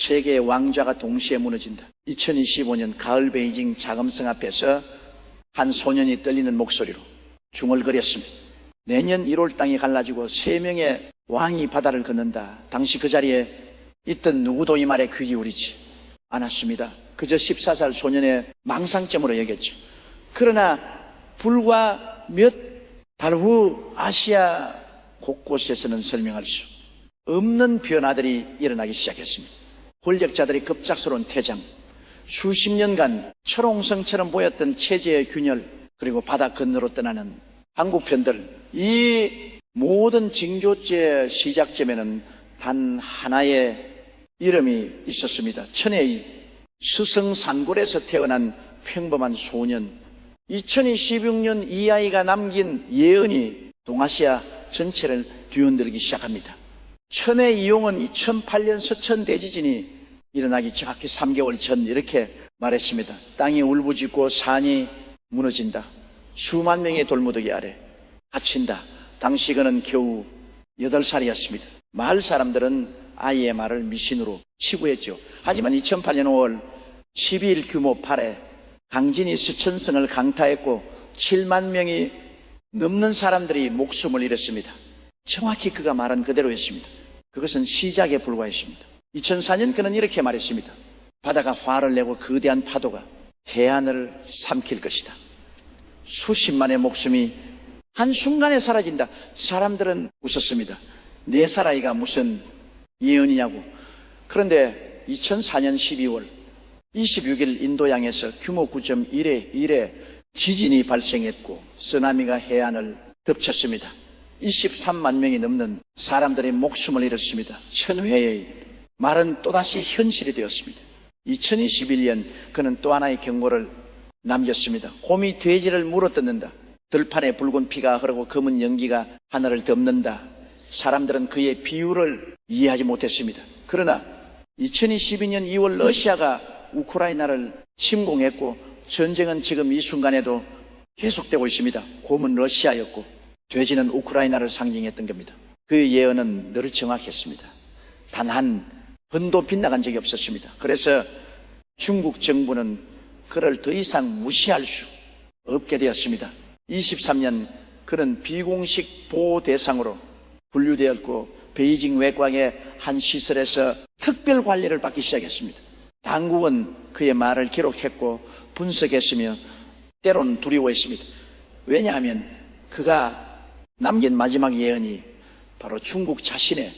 세계의 왕좌가 동시에 무너진다. 2025년 가을 베이징 자금성 앞에서 한 소년이 떨리는 목소리로 중얼거렸습니다. 내년 1월 땅이 갈라지고 3명의 왕이 바다를 건넌다. 당시 그 자리에 있던 누구도 이 말에 귀 기울이지 않았습니다. 그저 14살 소년의 망상점으로 여겼죠. 그러나 불과 몇 달 후 아시아 곳곳에서는 설명할 수 없는 변화들이 일어나기 시작했습니다. 권력자들이 급작스러운 퇴장, 수십 년간 철옹성처럼 보였던 체제의 균열, 그리고 바다 건너로 떠나는 한국편들, 이 모든 징조죄의 시작점에는 단 하나의 이름이 있었습니다. 천혜의 스승산골에서 태어난 평범한 소년, 2016년 이 아이가 남긴 예언이 동아시아 전체를 뒤흔들기 시작합니다. 천혜 이용은 2008년 서천 대지진이 일어나기 정확히 3개월 전 이렇게 말했습니다. 땅이 울부짖고 산이 무너진다. 수만 명의 돌무더기 아래 갇힌다. 당시 그는 겨우 8살이었습니다. 마을 사람들은 아이의 말을 미신으로 치부했죠. 하지만 2008년 5월 12일 규모 8회 강진이 서천성을 강타했고 7만 명이 넘는 사람들이 목숨을 잃었습니다. 정확히 그가 말한 그대로였습니다. 그것은 시작에 불과했습니다. 2004년 그는 이렇게 말했습니다. 바다가 화를 내고 거대한 파도가 해안을 삼킬 것이다. 수십만의 목숨이 한순간에 사라진다. 사람들은 웃었습니다. 4살 아이가 무슨 예언이냐고. 그런데 2004년 12월 26일 인도양에서 규모 9.1의 지진이 발생했고 쓰나미가 해안을 덮쳤습니다. 23만 명이 넘는 사람들이 목숨을 잃었습니다. 천회의 말은 또다시 현실이 되었습니다. 2021년 그는 또 하나의 경고를 남겼습니다. 곰이 돼지를 물어뜯는다. 들판에 붉은 피가 흐르고 검은 연기가 하늘을 덮는다. 사람들은 그의 비유를 이해하지 못했습니다. 그러나 2022년 2월 러시아가 우크라이나를 침공했고 전쟁은 지금 이 순간에도 계속되고 있습니다. 곰은 러시아였고 돼지는 우크라이나를 상징했던 겁니다. 그 예언은 늘 정확했습니다. 단 한 번도 빗나간 적이 없었습니다. 그래서 중국 정부는 그를 더 이상 무시할 수 없게 되었습니다. 23년 그는 비공식 보호 대상으로 분류되었고 베이징 외곽의 한 시설에서 특별 관리를 받기 시작했습니다. 당국은 그의 말을 기록했고 분석했으며 때론 두려워했습니다. 왜냐하면 그가 남긴 마지막 예언이 바로 중국 자신에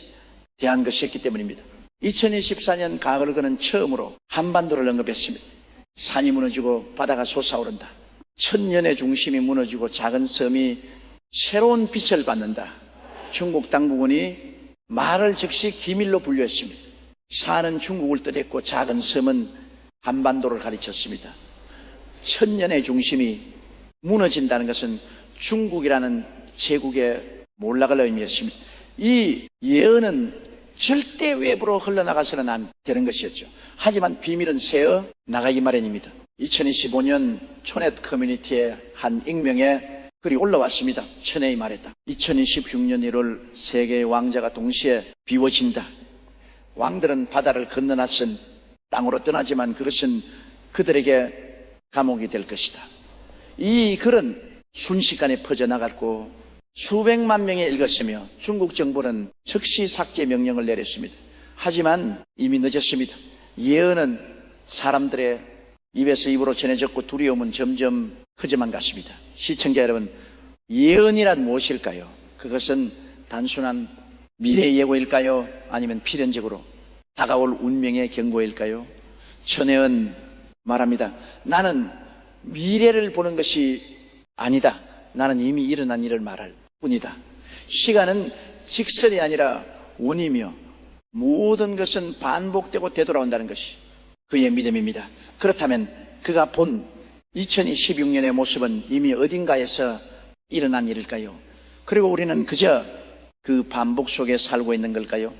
대한 것이었기 때문입니다. 2024년 가을을 그는 처음으로 한반도를 언급했습니다. 산이 무너지고 바다가 솟아오른다. 천년의 중심이 무너지고 작은 섬이 새로운 빛을 받는다. 중국 당국원이 말을 즉시 기밀로 분류했습니다. 산은 중국을 뜻했고 작은 섬은 한반도를 가르쳤습니다. 천년의 중심이 무너진다는 것은 중국이라는 제국의 몰락을 의미했습니다. 이 예언은 절대 외부로 흘러나가서는 안 되는 것이었죠. 하지만 비밀은 새어 나가기 마련입니다. 2025년 초넷 커뮤니티에 한 익명의 글이 올라왔습니다. 천혜이 말했다. 2026년 1월 세계의 왕자가 동시에 비워진다. 왕들은 바다를 건너놨은 땅으로 떠나지만 그것은 그들에게 감옥이 될 것이다. 이 글은 순식간에 퍼져나갔고 수백만 명이 읽었으며 중국 정부는 즉시 삭제 명령을 내렸습니다. 하지만 이미 늦었습니다. 예언은 사람들의 입에서 입으로 전해졌고 두려움은 점점 커져만 갔습니다. 시청자 여러분, 예언이란 무엇일까요? 그것은 단순한 미래 예고일까요? 아니면 필연적으로 다가올 운명의 경고일까요? 천혜은 말합니다. 나는 미래를 보는 것이 아니다. 나는 이미 일어난 일을 말할 뿐이다. 시간은 직선이 아니라 원이며 모든 것은 반복되고 되돌아온다는 것이 그의 믿음입니다. 그렇다면 그가 본 2016년의 모습은 이미 어딘가에서 일어난 일일까요? 그리고 우리는 그저 그 반복 속에 살고 있는 걸까요?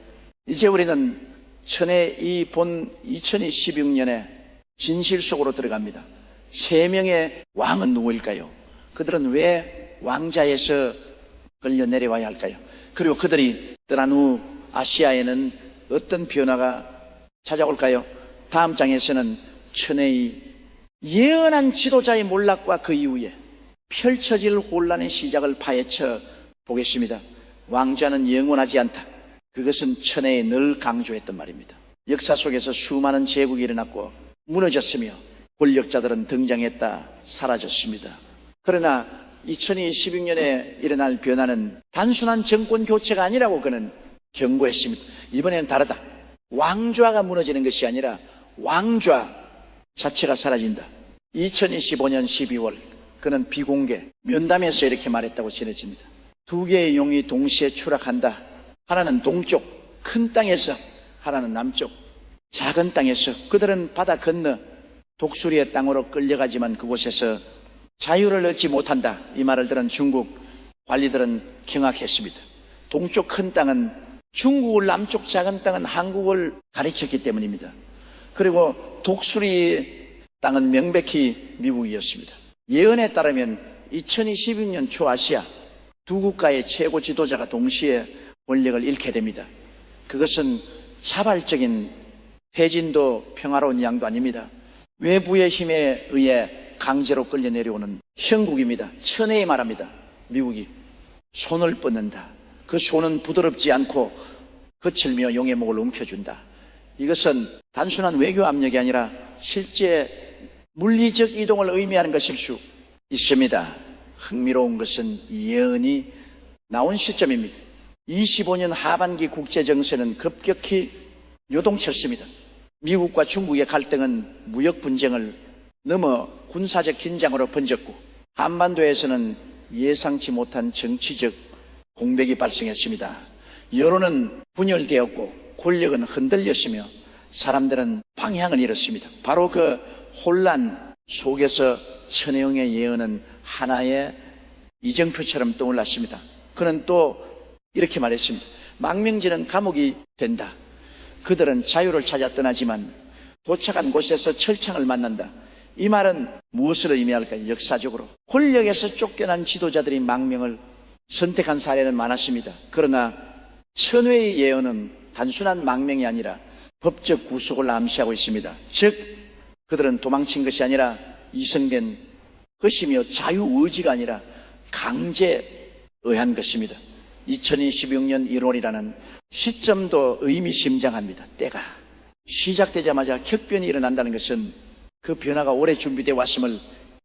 이제 우리는 천의 이 본 2016년의 진실 속으로 들어갑니다. 3명의 왕은 누구일까요? 그들은 왜 왕자에서 끌려 내려와야 할까요? 그리고 그들이 떠난 후 아시아에는 어떤 변화가 찾아올까요? 다음 장에서는 천혜의 예언한 지도자의 몰락과 그 이후에 펼쳐질 혼란의 시작을 파헤쳐 보겠습니다. 왕좌는 영원하지 않다. 그것은 천혜에 늘 강조했던 말입니다. 역사 속에서 수많은 제국이 일어났고 무너졌으며 권력자들은 등장했다 사라졌습니다. 그러나 2016년에 일어날 변화는 단순한 정권 교체가 아니라고 그는 경고했습니다. 이번에는 다르다. 왕좌가 무너지는 것이 아니라 왕좌 자체가 사라진다. 2025년 12월 그는 비공개 면담에서 이렇게 말했다고 전해집니다. 두 개의 용이 동시에 추락한다. 하나는 동쪽 큰 땅에서, 하나는 남쪽 작은 땅에서. 그들은 바다 건너 독수리의 땅으로 끌려가지만 그곳에서 자유를 얻지 못한다. 이 말을 들은 중국 관리들은 경악했습니다. 동쪽 큰 땅은 중국을, 남쪽 작은 땅은 한국을 가리켰기 때문입니다. 그리고 독수리 땅은 명백히 미국이었습니다. 예언에 따르면 2026년 초아시아 두 국가의 최고 지도자가 동시에 권력을 잃게 됩니다. 그것은 자발적인 패진도 평화로운 양도 아닙니다. 외부의 힘에 의해 강제로 끌려 내려오는 형국입니다. 천혜에 말합니다. 미국이 손을 뻗는다. 그 손은 부드럽지 않고 거칠며 용의 목을 움켜준다. 이것은 단순한 외교 압력이 아니라 실제 물리적 이동을 의미하는 것일 수 있습니다. 흥미로운 것은 예언이 나온 시점입니다. 25년 하반기 국제정세는 급격히 요동쳤습니다. 미국과 중국의 갈등은 무역 분쟁을 넘어 군사적 긴장으로 번졌고 한반도에서는 예상치 못한 정치적 공백이 발생했습니다. 여론은 분열되었고 권력은 흔들렸으며 사람들은 방향을 잃었습니다. 바로 그 혼란 속에서 천혜영의 예언은 하나의 이정표처럼 떠올랐습니다. 그는 또 이렇게 말했습니다. 망명지는 감옥이 된다. 그들은 자유를 찾아 떠나지만 도착한 곳에서 철창을 만난다. 이 말은 무엇을 의미할까요? 역사적으로 권력에서 쫓겨난 지도자들이 망명을 선택한 사례는 많았습니다. 그러나 천혜의 예언은 단순한 망명이 아니라 법적 구속을 암시하고 있습니다. 즉 그들은 도망친 것이 아니라 이성된 것이며 자유의지가 아니라 강제에 의한 것입니다. 2026년 1월이라는 시점도 의미심장합니다. 때가 시작되자마자 격변이 일어난다는 것은 그 변화가 오래 준비되어 왔음을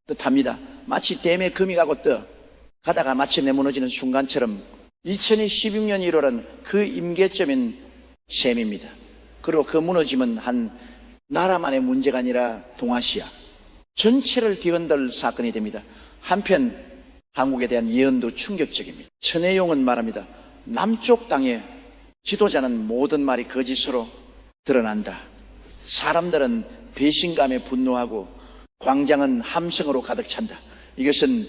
뜻합니다. 마치 댐에 금이 가고 떠 가다가 마침내 무너지는 순간처럼 2016년 1월은 그 임계점인 셈입니다. 그리고 그 무너짐은 한 나라만의 문제가 아니라 동아시아 전체를 뒤흔들 사건이 됩니다. 한편 한국에 대한 예언도 충격적입니다. 천혜용은 말합니다. 남쪽 땅의 지도자는 모든 말이 거짓으로 드러난다. 사람들은 배신감에 분노하고 광장은 함성으로 가득 찬다. 이것은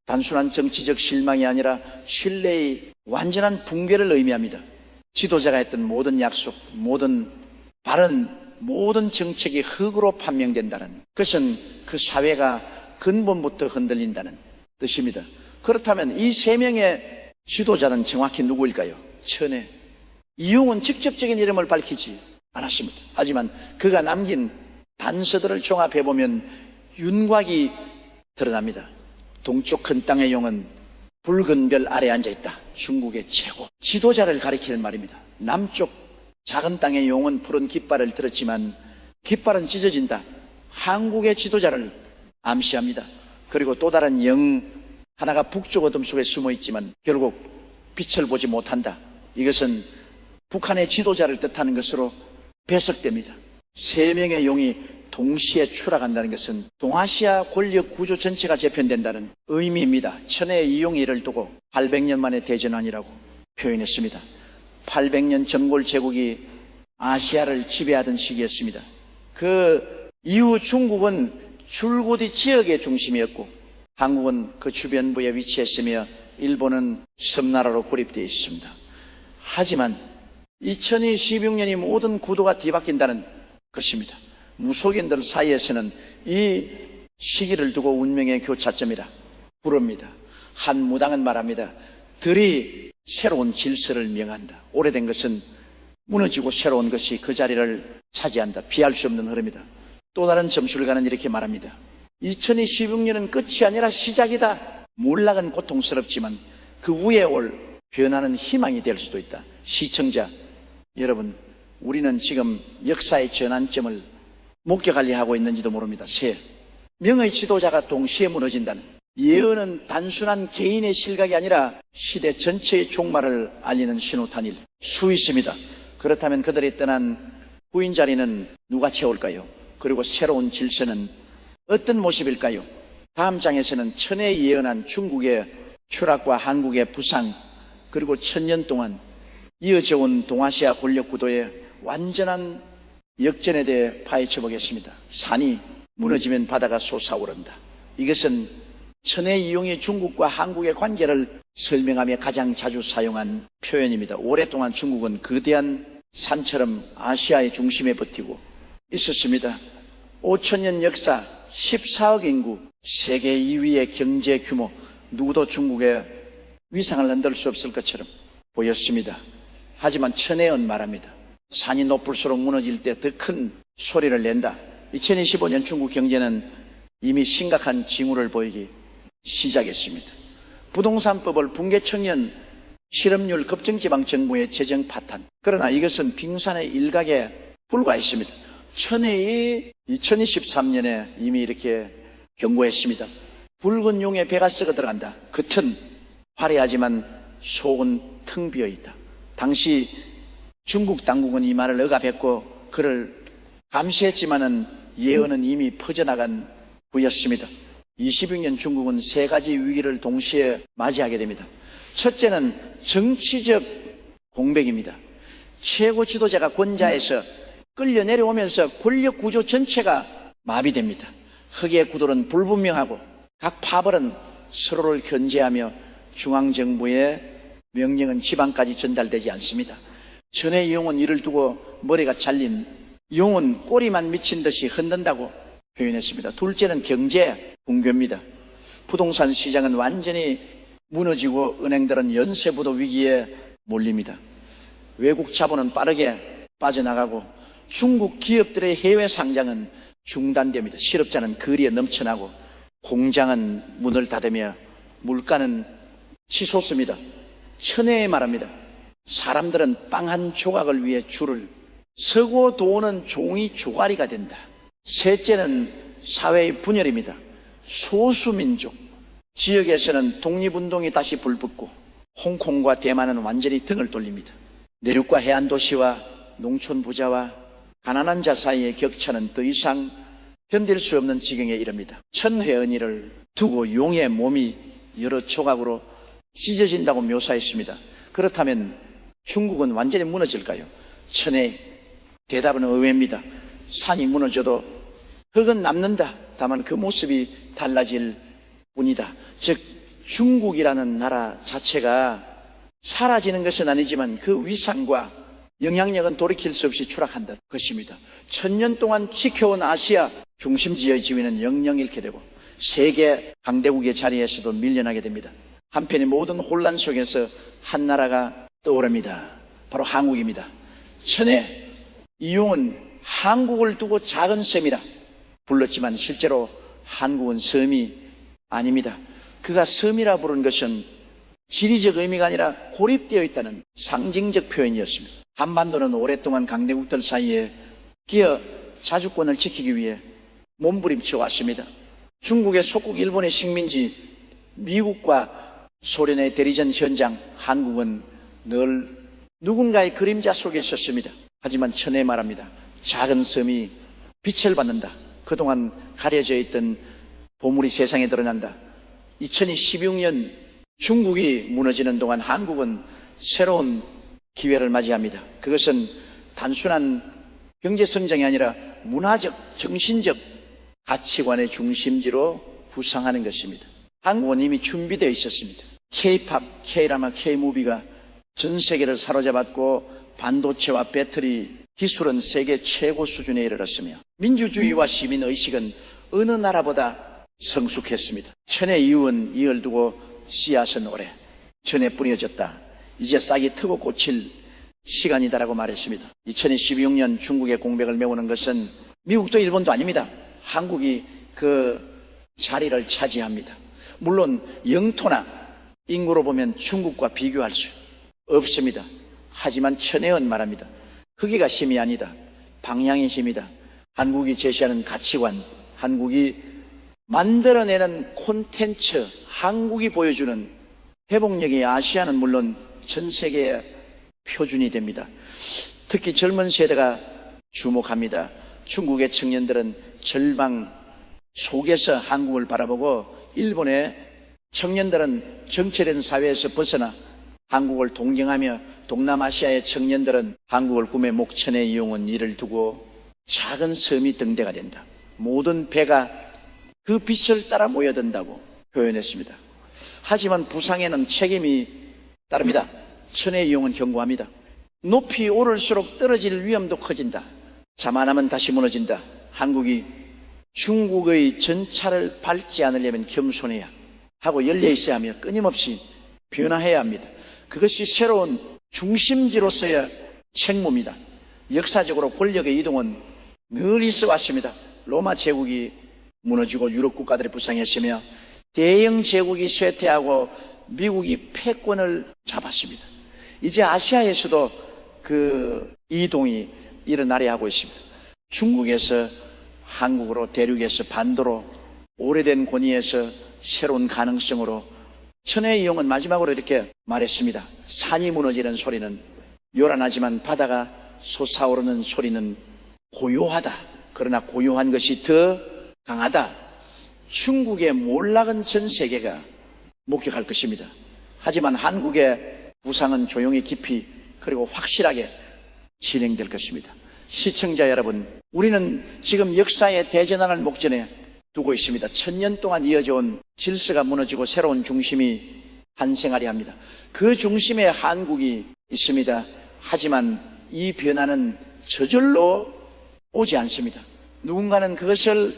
단순한 정치적 실망이 아니라 신뢰의 완전한 붕괴를 의미합니다. 지도자가 했던 모든 약속, 모든 발언, 모든 정책이 흙으로 판명된다는 그것은 그 사회가 근본부터 흔들린다는 뜻입니다. 그렇다면 이 세 명의 지도자는 정확히 누구일까요? 천혜. 이용은 직접적인 이름을 밝히지 않았습니다. 하지만 그가 남긴 단서들을 종합해보면 윤곽이 드러납니다. 동쪽 큰 땅의 용은 붉은 별 아래 앉아있다. 중국의 최고 지도자를 가리키는 말입니다. 남쪽 작은 땅의 용은 푸른 깃발을 들었지만 깃발은 찢어진다. 한국의 지도자를 암시합니다. 그리고 또 다른 영 하나가 북쪽 어둠 속에 숨어있지만 결국 빛을 보지 못한다. 이것은 북한의 지도자를 뜻하는 것으로 해석됩니다. 세 명의 용이 동시에 추락한다는 것은 동아시아 권력 구조 전체가 재편된다는 의미입니다. 천혜의 이용의를 두고 800년 만에 대전환이라고 표현했습니다. 800년 정골 제국이 아시아를 지배하던 시기였습니다. 그 이후 중국은 줄곧 지역의 중심이었고 한국은 그 주변부에 위치했으며 일본은 섬나라로 고립되어 있습니다. 하지만 2016년이 모든 구도가 뒤바뀐다는 것입니다. 무속인들 사이에서는 이 시기를 두고 운명의 교차점이라 부릅니다. 한 무당은 말합니다. 들이 새로운 질서를 명한다. 오래된 것은 무너지고 새로운 것이 그 자리를 차지한다. 피할 수 없는 흐름이다. 또 다른 점술가는 이렇게 말합니다. 2026년은 끝이 아니라 시작이다. 몰락은 고통스럽지만 그 위에 올 변화는 희망이 될 수도 있다. 시청자 여러분, 우리는 지금 역사의 전환점을 목격하려 하고 있는지도 모릅니다. 새 명의 지도자가 동시에 무너진다는, 예언은 단순한 개인의 실각이 아니라 시대 전체의 종말을 알리는 신호탄일 수 있습니다. 그렇다면 그들이 떠난 후인 자리는 누가 채울까요? 그리고 새로운 질서는 어떤 모습일까요? 다음 장에서는 천에 예언한 중국의 추락과 한국의 부상, 그리고 1000년 동안 이어져 온 동아시아 권력 구도의 완전한 역전에 대해 파헤쳐 보겠습니다. 산이 무너지면 바다가 솟아오른다. 이것은 천의 이용이 중국과 한국의 관계를 설명하며 가장 자주 사용한 표현입니다. 오랫동안 중국은 거대한 산처럼 아시아의 중심에 버티고 있었습니다. 5000년 역사, 14억 인구, 세계 2위의 경제 규모, 누구도 중국의 위상을 흔들 수 없을 것처럼 보였습니다. 하지만 천혜은 말합니다. 산이 높을수록 무너질 때 더 큰 소리를 낸다. 2025년 중국 경제는 이미 심각한 징후를 보이기 시작했습니다. 부동산법을 붕괴 청년, 실업률 급증지방 정부의 재정 파탄. 그러나 이것은 빙산의 일각에 불과했습니다. 천혜이 2023년에 이미 이렇게 경고했습니다. 붉은 용에 배가 썩어 들어간다. 겉은 화려하지만 속은 텅 비어 있다. 당시 중국 당국은 이 말을 억압했고 그를 감시했지만은 예언은 이미 퍼져나간 후였습니다. 26년 중국은 3가지 위기를 동시에 맞이하게 됩니다. 첫째는 정치적 공백입니다. 최고 지도자가 권좌에서 끌려 내려오면서 권력 구조 전체가 마비됩니다. 흑의 구도는 불분명하고 각 파벌은 서로를 견제하며 중앙정부의 명령은 지방까지 전달되지 않습니다. 전의 용은 이를 두고 머리가 잘린 용은 꼬리만 미친 듯이 흔든다고 표현했습니다. 둘째는 경제 붕괴입니다. 부동산 시장은 완전히 무너지고 은행들은 연쇄부도 위기에 몰립니다. 외국 자본은 빠르게 빠져나가고 중국 기업들의 해외 상장은 중단됩니다. 실업자는 거리에 넘쳐나고 공장은 문을 닫으며 물가는 치솟습니다. 천혜에 말합니다. 사람들은 빵 한 조각을 위해 줄을 서고 도는 종이 조가리가 된다. 셋째는 사회의 분열입니다. 소수민족 지역에서는 독립운동이 다시 불붙고 홍콩과 대만은 완전히 등을 돌립니다. 내륙과 해안 도시와 농촌 부자와 가난한 자 사이의 격차는 더 이상 견딜 수 없는 지경에 이릅니다. 천회언이를 두고 용의 몸이 여러 조각으로 찢어진다고 묘사했습니다. 그렇다면 중국은 완전히 무너질까요? 천의 대답은 의외입니다. 산이 무너져도 흙은 남는다. 다만 그 모습이 달라질 뿐이다. 즉 중국이라는 나라 자체가 사라지는 것은 아니지만 그 위상과 영향력은 돌이킬 수 없이 추락한다. 것입니다. 1000년 동안 지켜온 아시아 중심지의 지위는 영영 잃게 되고 세계 강대국의 자리에서도 밀려나게 됩니다. 한편의 모든 혼란 속에서 한 나라가 떠오릅니다. 바로 한국입니다. 천혜 이용은 한국을 두고 작은 섬이라 불렀지만 실제로 한국은 섬이 아닙니다. 그가 섬이라 부른 것은 지리적 의미가 아니라 고립되어 있다는 상징적 표현이었습니다. 한반도는 오랫동안 강대국들 사이에 끼어 자주권을 지키기 위해 몸부림쳐 왔습니다. 중국의 속국 일본의 식민지, 미국과 소련의 대리전 현장, 한국은 늘 누군가의 그림자 속에 있었습니다. 하지만 천혜 말합니다. 작은 섬이 빛을 받는다. 그동안 가려져 있던 보물이 세상에 드러난다. 2016년 중국이 무너지는 동안 한국은 새로운 기회를 맞이합니다. 그것은 단순한 경제성장이 아니라 문화적, 정신적 가치관의 중심지로 부상하는 것입니다. 한국은 이미 준비되어 있었습니다. K-팝, K-드라마, K-무비가 전 세계를 사로잡았고 반도체와 배터리 기술은 세계 최고 수준에 이르렀으며 민주주의와 시민의식은 어느 나라보다 성숙했습니다. 천혜 이후는 이을 두고 씨앗은 오래 전에 뿌려졌다. 이제 싹이 트고 꽂힐 시간이다라고 말했습니다. 2016년 중국의 공백을 메우는 것은 미국도 일본도 아닙니다. 한국이 그 자리를 차지합니다. 물론 영토나 인구로 보면 중국과 비교할 수 없습니다. 하지만 천혜은 말합니다. 크기가 힘이 아니다. 방향의 힘이다. 한국이 제시하는 가치관, 한국이 만들어내는 콘텐츠, 한국이 보여주는 회복력이 아시아는 물론 전 세계의 표준이 됩니다. 특히 젊은 세대가 주목합니다. 중국의 청년들은 절망 속에서 한국을 바라보고 일본의 청년들은 정체된 사회에서 벗어나 한국을 동경하며 동남아시아의 청년들은 한국을 꿈의 목천에 이용한 이를 두고 작은 섬이 등대가 된다. 모든 배가 그 빛을 따라 모여든다고 표현했습니다. 하지만 부상에는 책임이 따릅니다. 천의 이용은 견고합니다. 높이 오를수록 떨어질 위험도 커진다. 자만하면 다시 무너진다. 한국이 중국의 전차를 밟지 않으려면 겸손해야 하고 열려 있어야 하며 끊임없이 변화해야 합니다. 그것이 새로운 중심지로서의 책무입니다. 역사적으로 권력의 이동은 늘 있어 왔습니다. 로마 제국이 무너지고 유럽 국가들이 부상했으며 대영 제국이 쇠퇴하고 미국이 패권을 잡았습니다. 이제 아시아에서도 그 이동이 일어나려 하고 있습니다. 중국에서 한국으로, 대륙에서 반도로, 오래된 권위에서 새로운 가능성으로. 천의 이용은 마지막으로 이렇게 말했습니다. 산이 무너지는 소리는 요란하지만 바다가 솟아오르는 소리는 고요하다. 그러나 고요한 것이 더 강하다. 중국의 몰락은 전 세계가 목격할 것입니다. 하지만 한국의 부상은 조용히 깊이 그리고 확실하게 진행될 것입니다. 시청자 여러분, 우리는 지금 역사의 대전환을 목전에 두고 있습니다. 1000년 동안 이어져온 질서가 무너지고 새로운 중심이 탄생하려 합니다. 그 중심에 한국이 있습니다. 하지만 이 변화는 저절로 오지 않습니다. 누군가는 그것을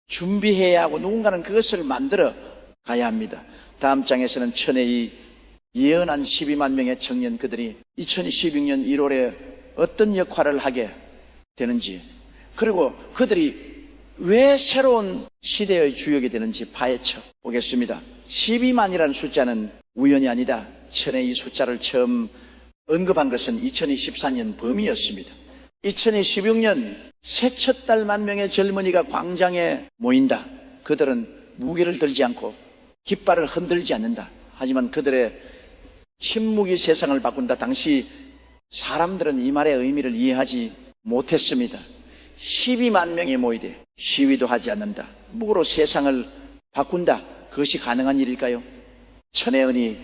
준비해야 하고 누군가는 그것을 만들어 가야 합니다. 다음 장에서는 천혜의 예언한 12만 명의 청년 그들이 2016년 1월에 어떤 역할을 하게 되는지, 그리고 그들이 왜 새로운 시대의 주역이 되는지 파헤쳐 보겠습니다. 12만이라는 숫자는 우연이 아니다. 천의 이 숫자를 처음 언급한 것은 2024년 범이었습니다. 2016년 새첫 달 10,000명의 젊은이가 광장에 모인다. 그들은 무게를 들지 않고 깃발을 흔들지 않는다. 하지만 그들의 침묵이 세상을 바꾼다. 당시 사람들은 이 말의 의미를 이해하지 못했습니다. 12만 명이 모이되 시위도 하지 않는다. 무고로 세상을 바꾼다. 그것이 가능한 일일까요? 천의 은이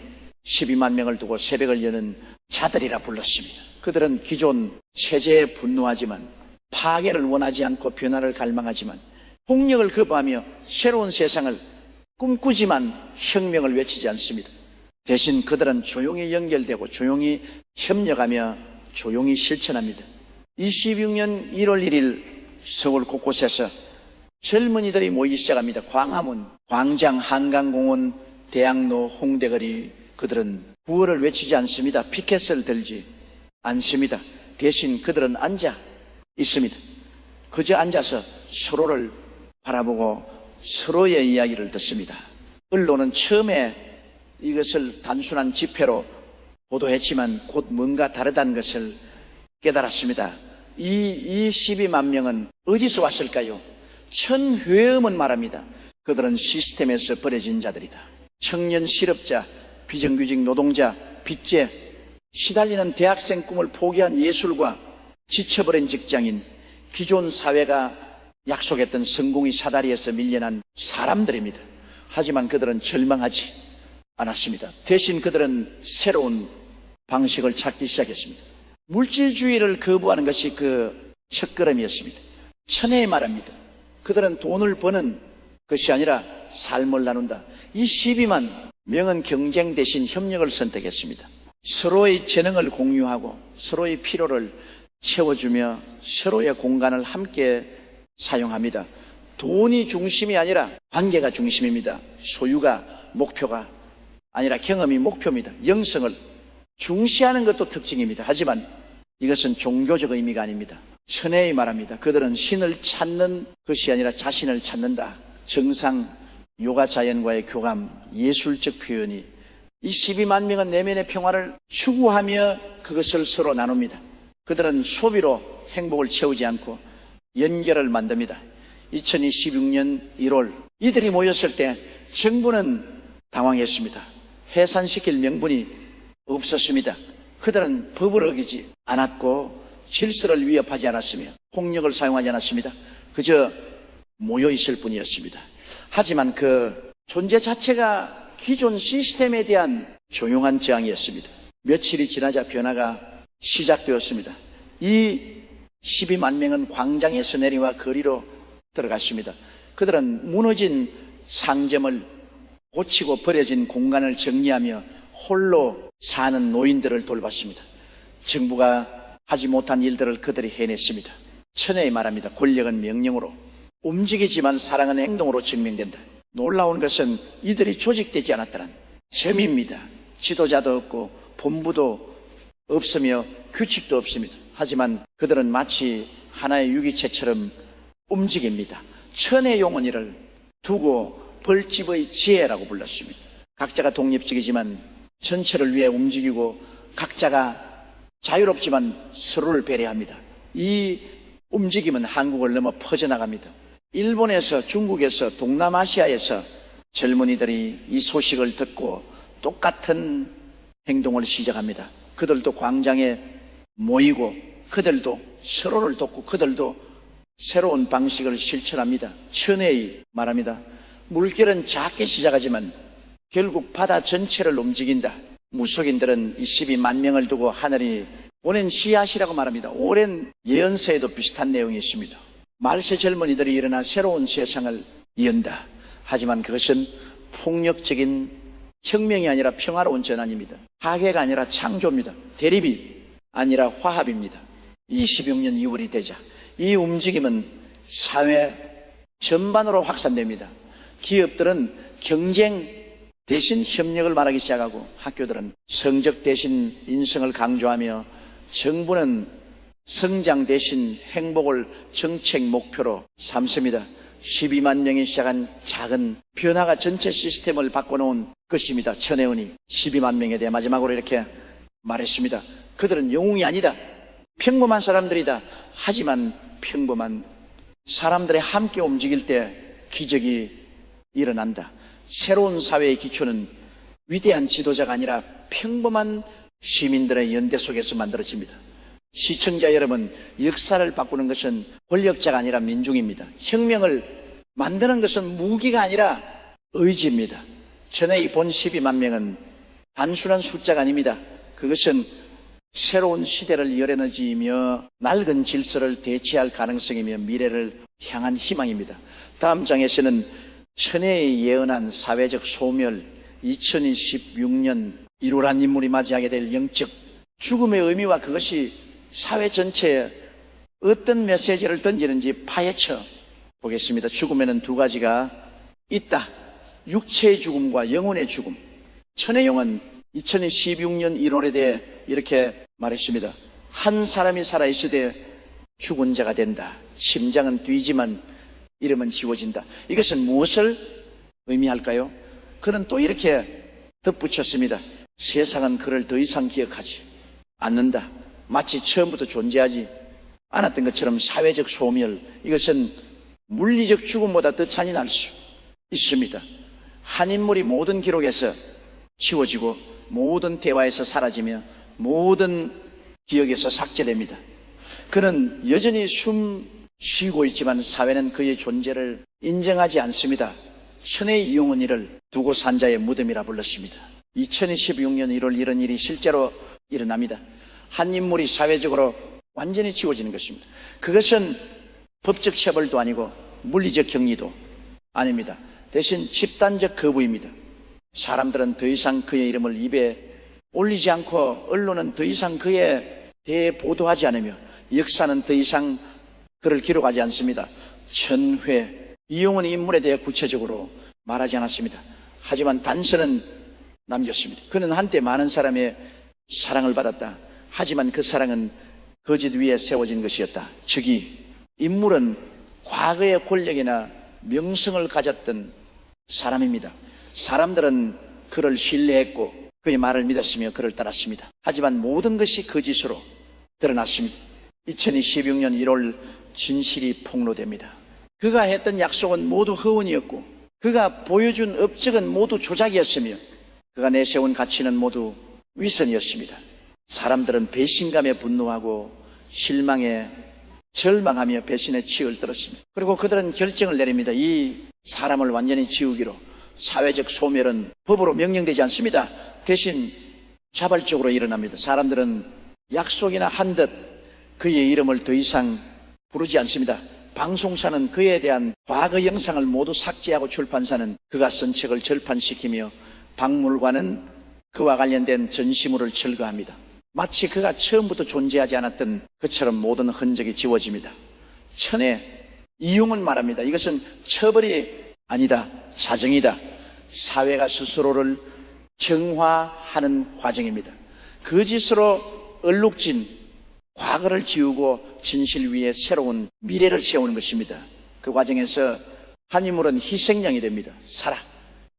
12만 명을 두고 새벽을 여는 자들이라 불렀습니다. 그들은 기존 체제에 분노하지만 파괴를 원하지 않고 변화를 갈망하지만 폭력을 거부하며 새로운 세상을 꿈꾸지만 혁명을 외치지 않습니다. 대신 그들은 조용히 연결되고 조용히 협력하며 조용히 실천합니다. 26년 1월 1일 서울 곳곳에서 젊은이들이 모이기 시작합니다. 광화문, 광장, 한강공원, 대학로, 홍대거리. 그들은 구호를 외치지 않습니다. 피켓을 들지 않습니다. 대신 그들은 앉아 있습니다. 그저 앉아서 서로를 바라보고 서로의 이야기를 듣습니다. 언론은 처음에 이것을 단순한 집회로 보도했지만 곧 뭔가 다르다는 것을 깨달았습니다. 이 12만 명은 어디서 왔을까요? 천회음은 말합니다. 그들은 시스템에서 버려진 자들이다. 청년 실업자, 비정규직 노동자, 빚제, 시달리는 대학생 꿈을 포기한 예술가, 지쳐버린 직장인, 기존 사회가 약속했던 성공의 사다리에서 밀려난 사람들입니다. 하지만 그들은 절망하지 않았습니다. 대신 그들은 새로운 방식을 찾기 시작했습니다. 물질주의를 거부하는 것이 그 첫걸음이었습니다. 천혜에 말합니다. 그들은 돈을 버는 것이 아니라 삶을 나눈다. 이 12만 명은 경쟁 대신 협력을 선택했습니다. 서로의 재능을 공유하고 서로의 필요를 채워주며 서로의 공간을 함께 사용합니다. 돈이 중심이 아니라 관계가 중심입니다. 소유가 목표가 아니라 경험이 목표입니다. 영성을 중시하는 것도 특징입니다. 하지만 이것은 종교적 의미가 아닙니다. 천혜의 말합니다. 그들은 신을 찾는 것이 아니라 자신을 찾는다. 정상, 요가 자연과의 교감, 예술적 표현이 이 12만 명은 내면의 평화를 추구하며 그것을 서로 나눕니다. 그들은 소비로 행복을 채우지 않고 연결을 만듭니다. 2026년 1월 이들이 모였을 때 정부는 당황했습니다. 해산시킬 명분이 없었습니다. 그들은 법을 어기지 않았고 질서를 위협하지 않았으며 폭력을 사용하지 않았습니다. 그저 모여있을 뿐이었습니다. 하지만 그 존재 자체가 기존 시스템에 대한 조용한 저항이었습니다. 며칠이 지나자 변화가 시작되었습니다. 이 12만 명은 광장에서 내려와 거리로 들어갔습니다. 그들은 무너진 상점을 고치고 버려진 공간을 정리하며 홀로 사는 노인들을 돌봤습니다. 정부가 하지 못한 일들을 그들이 해냈습니다. 천혜의 말합니다. 권력은 명령으로, 움직이지만 사랑은 행동으로 증명된다. 놀라운 것은 이들이 조직되지 않았다는 점입니다. 지도자도 없고 본부도 없으며 규칙도 없습니다. 하지만 그들은 마치 하나의 유기체처럼 움직입니다. 천의 용언이를 두고 벌집의 지혜라고 불렀습니다. 각자가 독립적이지만 전체를 위해 움직이고 각자가 자유롭지만 서로를 배려합니다. 이 움직임은 한국을 넘어 퍼져나갑니다. 일본에서, 중국에서, 동남아시아에서 젊은이들이 이 소식을 듣고 똑같은 행동을 시작합니다. 그들도 광장에 모이고 그들도 서로를 돕고 그들도 새로운 방식을 실천합니다. 천혜의 말합니다. 물결은 작게 시작하지만 결국 바다 전체를 움직인다. 무속인들은 이 12만 명을 두고 하늘이 오랜 씨앗이라고 말합니다. 오랜 예언서에도 비슷한 내용이 있습니다. 말세 젊은이들이 일어나 새로운 세상을 연다. 하지만 그것은 폭력적인 혁명이 아니라 평화로운 전환입니다. 파괴가 아니라 창조입니다. 대립이 아니라 화합입니다. 26년 2월이 되자 이 움직임은 사회 전반으로 확산됩니다. 기업들은 경쟁 대신 협력을 말하기 시작하고 학교들은 성적 대신 인성을 강조하며 정부는 성장 대신 행복을 정책 목표로 삼습니다. 12만 명이 시작한 작은 변화가 전체 시스템을 바꿔놓은 것입니다. 천혜원이 12만 명에 대해 마지막으로 이렇게 말했습니다. 그들은 영웅이 아니다. 평범한 사람들이다. 하지만 평범한 사람들이 함께 움직일 때 기적이 일어난다. 새로운 사회의 기초는 위대한 지도자가 아니라 평범한 시민들의 연대 속에서 만들어집니다. 시청자 여러분, 역사를 바꾸는 것은 권력자가 아니라 민중입니다. 혁명을 만드는 것은 무기가 아니라 의지입니다. 전에 본 12만 명은 단순한 숫자가 아닙니다. 그것은 새로운 시대를 열어내지며 낡은 질서를 대체할 가능성이며 미래를 향한 희망입니다. 다음 장에서는 천혜의 예언한 사회적 소멸, 2026년 1월한 인물이 맞이하게 될 영적 죽음의 의미와 그것이 사회 전체에 어떤 메시지를 던지는지 파헤쳐 보겠습니다. 죽음에는 두 가지가 있다. 육체의 죽음과 영혼의 죽음. 천혜용은 2016년 1월에 대해 이렇게 말했습니다. 한 사람이 살아있으되 죽은 자가 된다. 심장은 뛰지만 이름은 지워진다. 이것은 무엇을 의미할까요? 그는 또 이렇게 덧붙였습니다. 세상은 그를 더 이상 기억하지 않는다. 마치 처음부터 존재하지 않았던 것처럼 사회적 소멸, 이것은 물리적 죽음보다 더 잔인할 수 있습니다. 한 인물이 모든 기록에서 지워지고 모든 대화에서 사라지며 모든 기억에서 삭제됩니다. 그는 여전히 숨 쉬고 있지만 사회는 그의 존재를 인정하지 않습니다. 천혜의 이용은 이를 두고 산 자의 무덤이라 불렀습니다. 2016년 1월 이런 일이 실제로 일어납니다. 한 인물이 사회적으로 완전히 지워지는 것입니다. 그것은 법적 처벌도 아니고 물리적 격리도 아닙니다. 대신 집단적 거부입니다. 사람들은 더 이상 그의 이름을 입에 올리지 않고 언론은 더 이상 그에 대해 보도하지 않으며 역사는 더 이상 그를 기록하지 않습니다. 천회 이용은 인물에 대해 구체적으로 말하지 않았습니다. 하지만 단서는 남겼습니다. 그는 한때 많은 사람의 사랑을 받았다. 하지만 그 사랑은 거짓 위에 세워진 것이었다. 즉이 인물은 과거의 권력이나 명성을 가졌던 사람입니다. 사람들은 그를 신뢰했고 그의 말을 믿었으며 그를 따랐습니다. 하지만 모든 것이 거짓으로 드러났습니다. 2026년 1월 진실이 폭로됩니다. 그가 했던 약속은 모두 허언이었고 그가 보여준 업적은 모두 조작이었으며 그가 내세운 가치는 모두 위선이었습니다. 사람들은 배신감에 분노하고 실망에 절망하며 배신의 치를 들었습니다. 그리고 그들은 결정을 내립니다. 이 사람을 완전히 지우기로. 사회적 소멸은 법으로 명령되지 않습니다. 대신 자발적으로 일어납니다. 사람들은 약속이나 한 듯 그의 이름을 더 이상 부르지 않습니다. 방송사는 그에 대한 과거 영상을 모두 삭제하고 출판사는 그가 쓴 책을 절판시키며 박물관은 그와 관련된 전시물을 철거합니다. 마치 그가 처음부터 존재하지 않았던 것처럼 모든 흔적이 지워집니다. 천의 이용은 말합니다. 이것은 처벌이 아니다. 사정이다. 사회가 스스로를 정화하는 과정입니다. 거짓으로 얼룩진 과거를 지우고 진실 위에 새로운 미래를 세우는 것입니다. 그 과정에서 한 인물은 희생양이 됩니다. 살아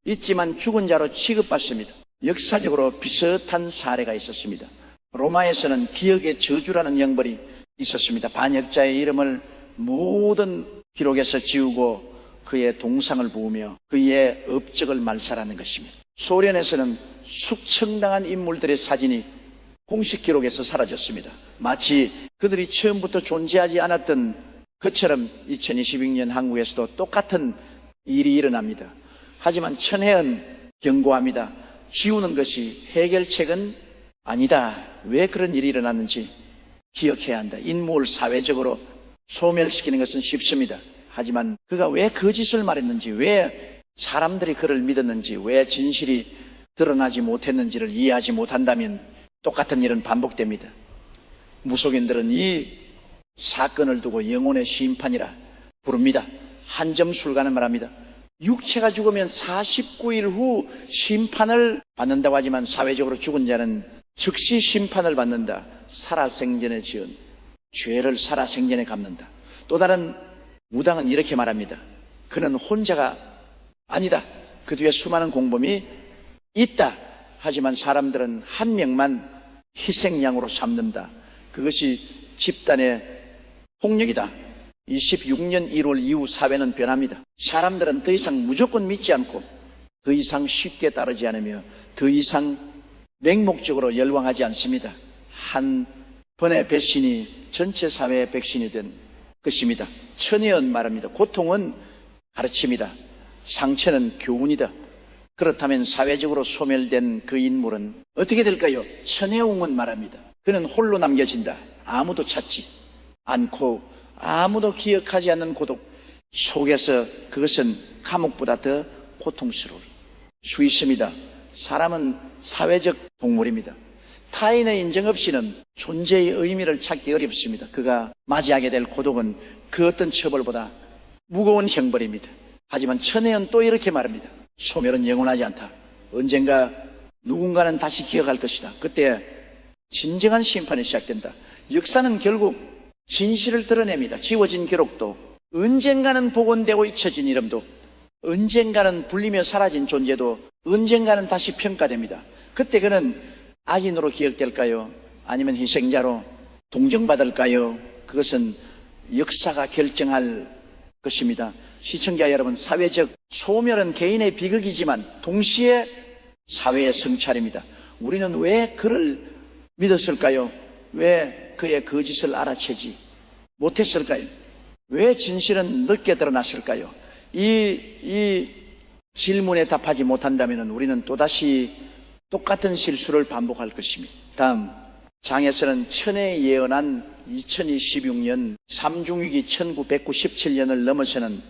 있지만 죽은 자로 취급받습니다. 역사적으로 비슷한 사례가 있었습니다. 로마에서는 기억의 저주라는 형벌이 있었습니다. 반역자의 이름을 모든 기록에서 지우고 그의 동상을 부으며 그의 업적을 말살하는 것입니다. 소련에서는 숙청당한 인물들의 사진이 공식 기록에서 사라졌습니다. 마치 그들이 처음부터 존재하지 않았던 것처럼 2026년 한국에서도 똑같은 일이 일어납니다. 하지만 천혜은 경고합니다. 지우는 것이 해결책은 아니다. 왜 그런 일이 일어났는지 기억해야 한다. 인물을 사회적으로 소멸시키는 것은 쉽습니다. 하지만 그가 왜 거짓을 말했는지, 왜 사람들이 그를 믿었는지, 왜 진실이 드러나지 못했는지를 이해하지 못한다면 똑같은 일은 반복됩니다. 무속인들은 이 사건을 두고 영혼의 심판이라 부릅니다. 한점술가는 말합니다. 육체가 죽으면 49일 후 심판을 받는다고 하지만 사회적으로 죽은 자는 즉시 심판을 받는다. 살아생전에 지은 죄를 살아생전에 갚는다. 또 다른 무당은 이렇게 말합니다. 그는 혼자가 아니다. 그 뒤에 수많은 공범이 있다. 하지만 사람들은 한 명만 희생양으로 삼는다. 그것이 집단의 폭력이다. 26년 1월 이후 사회는 변합니다. 사람들은 더 이상 무조건 믿지 않고 더 이상 쉽게 따르지 않으며 더 이상 맹목적으로 열광하지 않습니다. 한 번의 배신이 전체 사회의 백신이 된 것입니다. 천혜은 말합니다. 고통은 가르침이다. 상처는 교훈이다. 그렇다면 사회적으로 소멸된 그 인물은 어떻게 될까요? 천혜웅은 말합니다. 그는 홀로 남겨진다. 아무도 찾지 않고 아무도 기억하지 않는 고독 속에서 그것은 감옥보다 더 고통스러울 수 있습니다. 사람은 사회적 동물입니다. 타인의 인정 없이는 존재의 의미를 찾기 어렵습니다. 그가 맞이하게 될 고독은 그 어떤 처벌보다 무거운 형벌입니다. 하지만 천혜은 또 이렇게 말합니다. 소멸은 영원하지 않다. 언젠가 누군가는 다시 기억할 것이다. 그때 진정한 심판이 시작된다. 역사는 결국 진실을 드러냅니다. 지워진 기록도, 언젠가는 복원되고 잊혀진 이름도, 언젠가는 불리며 사라진 존재도 언젠가는 다시 평가됩니다. 그때 그는 악인으로 기억될까요? 아니면 희생자로 동정받을까요? 그것은 역사가 결정할 것입니다. 시청자 여러분, 사회적 소멸은 개인의 비극이지만 동시에 사회의 성찰입니다. 우리는 왜 그를 믿었을까요? 왜 그의 거짓을 알아채지 못했을까요? 왜 진실은 늦게 드러났을까요? 이 질문에 답하지 못한다면 우리는 또다시 똑같은 실수를 반복할 것입니다. 다음 장에서는 천혜에 예언한 2026년 삼중위기 1997년을 넘어서는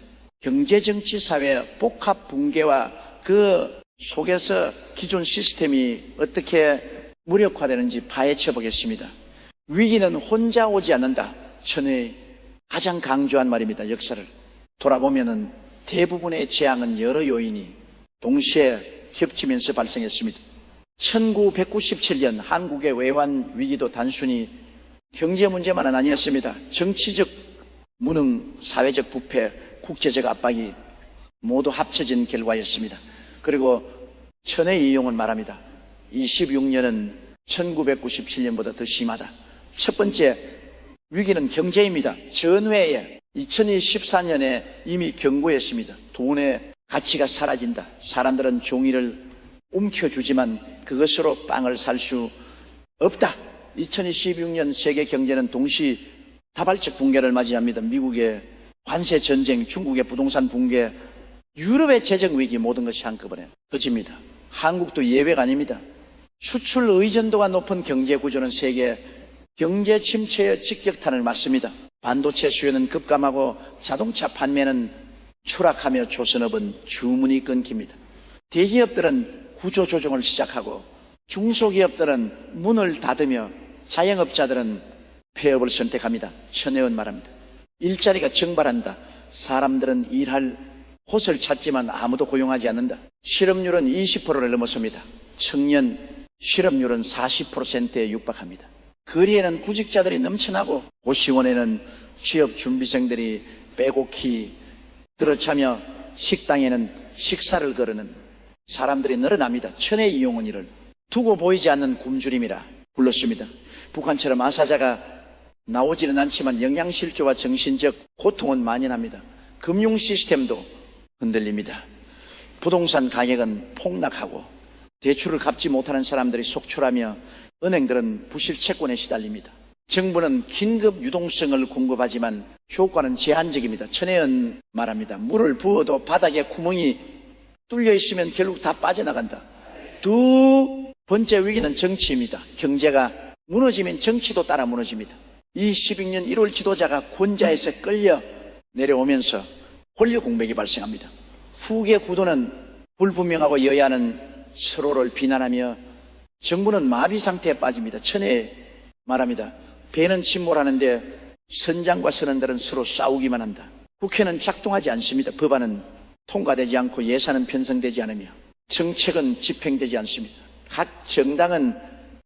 경제정치사회 복합 붕괴와 그 속에서 기존 시스템이 어떻게 무력화되는지 파헤쳐 보겠습니다. 위기는 혼자 오지 않는다. 천혜의 가장 강조한 말입니다. 역사를 돌아보면 대부분의 재앙은 여러 요인이 동시에 겹치면서 발생했습니다. 1997년 한국의 외환 위기도 단순히 경제 문제만은 아니었습니다. 정치적 무능, 사회적 부패, 국제적 압박이 모두 합쳐진 결과였습니다. 그리고 천의 이용은 말합니다. 26년은 1997년보다 더 심하다. 첫 번째 위기는 경제입니다. 전회에 2014년에 이미 경고했습니다. 돈의 가치가 사라진다. 사람들은 종이를 움켜주지만 그것으로 빵을 살 수 없다. 2016년 세계 경제는 동시 다발적 붕괴를 맞이합니다. 미국의 관세 전쟁, 중국의 부동산 붕괴, 유럽의 재정 위기, 모든 것이 한꺼번에 터집니다. 한국도 예외가 아닙니다. 수출 의존도가 높은 경제 구조는 세계 경제 침체의 직격탄을 맞습니다. 반도체 수요는 급감하고 자동차 판매는 추락하며 조선업은 주문이 끊깁니다. 대기업들은 구조조정을 시작하고 중소기업들은 문을 닫으며 자영업자들은 폐업을 선택합니다. 천혜원 말합니다. 일자리가 증발한다. 사람들은 일할 곳을 찾지만 아무도 고용하지 않는다. 실업률은 20%를 넘어섭니다. 청년 실업률은 40%에 육박합니다. 거리에는 구직자들이 넘쳐나고 고시원에는 취업 준비생들이 빼곡히 들어차며 식당에는 식사를 거르는 사람들이 늘어납니다. 천의 이용은 이를 두고 보이지 않는 굶주림이라 불렀습니다. 북한처럼 아사자가 나오지는 않지만 영양실조와 정신적 고통은 만연합니다. 금융 시스템도 흔들립니다. 부동산 가격은 폭락하고 대출을 갚지 못하는 사람들이 속출하며 은행들은 부실 채권에 시달립니다. 정부는 긴급 유동성을 공급하지만 효과는 제한적입니다. 천혜연 말합니다. 물을 부어도 바닥에 구멍이 뚫려 있으면 결국 다 빠져나간다. 두 번째 위기는 정치입니다. 경제가 무너지면 정치도 따라 무너집니다. 2020년 1월 지도자가 권좌에서 끌려 내려오면서 권력 공백이 발생합니다. 후계 구도는 불분명하고 여야는 서로를 비난하며 정부는 마비 상태에 빠집니다. 천혜에 말합니다. 배는 침몰하는데 선장과 선원들은 서로 싸우기만 한다. 국회는 작동하지 않습니다. 법안은 통과되지 않고 예산은 편성되지 않으며 정책은 집행되지 않습니다. 각 정당은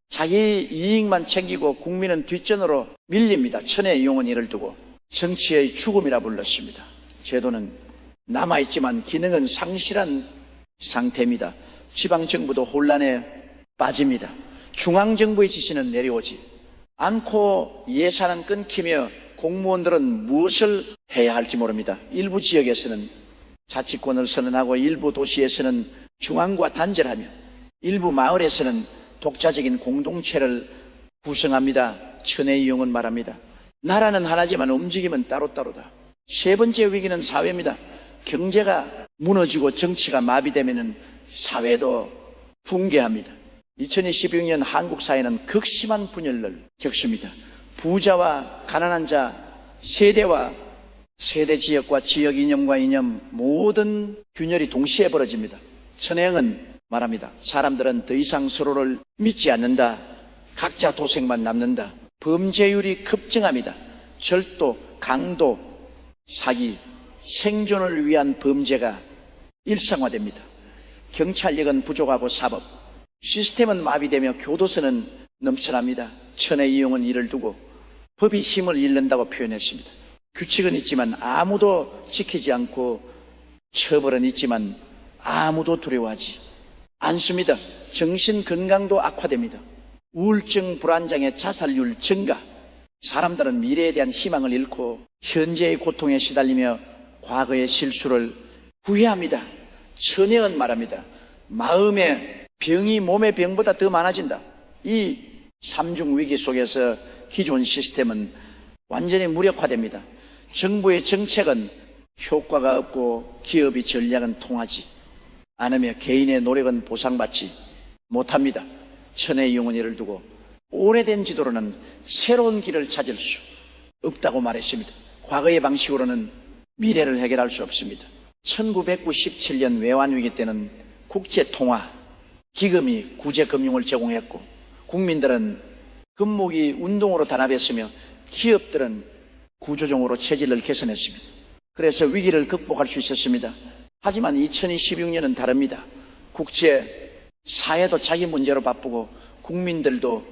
자기 이익만 챙기고 국민은 뒷전으로 밀립니다. 천혜의 이용은 이를 두고 정치의 죽음이라 불렀습니다. 제도는 남아있지만 기능은 상실한 상태입니다. 지방정부도 혼란에 빠집니다. 중앙정부의 지시는 내려오지 않고 예산은 끊기며 공무원들은 무엇을 해야 할지 모릅니다. 일부 지역에서는 자치권을 선언하고 일부 도시에서는 중앙과 단절하며 일부 마을에서는 독자적인 공동체를 구성합니다. 천의 이용은 말합니다. 나라는 하나지만 움직임은 따로따로다. 세 번째 위기는 사회입니다. 경제가 무너지고 정치가 마비되면 사회도 붕괴합니다. 2016년 한국 사회는 극심한 분열을 겪습니다. 부자와 가난한 자, 세대와 세대 지역과 지역 이념과 이념 모든 균열이 동시에 벌어집니다. 천혜영은 말합니다. 사람들은 더 이상 서로를 믿지 않는다. 각자 도생만 남는다. 범죄율이 급증합니다. 절도, 강도, 사기, 생존을 위한 범죄가 일상화됩니다. 경찰력은 부족하고 사법, 시스템은 마비되며 교도소는 넘쳐납니다. 천의 이용은 이를 두고 법이 힘을 잃는다고 표현했습니다. 규칙은 있지만 아무도 지키지 않고 처벌은 있지만 아무도 두려워하지 않습니다. 정신 건강도 악화됩니다. 우울증, 불안장애, 자살률 증가. 사람들은 미래에 대한 희망을 잃고 현재의 고통에 시달리며 과거의 실수를 후회합니다. 천혜은 말합니다. 마음의 병이 몸의 병보다 더 많아진다. 이 삼중 위기 속에서 기존 시스템은 완전히 무력화됩니다. 정부의 정책은 효과가 없고 기업의 전략은 통하지 않으며 개인의 노력은 보상받지 못합니다. 천의 이용은 이를 두고 오래된 지도로는 새로운 길을 찾을 수 없다고 말했습니다. 과거의 방식으로는 미래를 해결할 수 없습니다. 1997년 외환위기 때는 국제통화 기금이 구제금융을 제공했고 국민들은 금목이 운동으로 단합했으며 기업들은 구조적으로 체질을 개선했습니다. 그래서 위기를 극복할 수 있었습니다. 하지만 2026년은 다릅니다. 국제사회도 자기 문제로 바쁘고 국민들도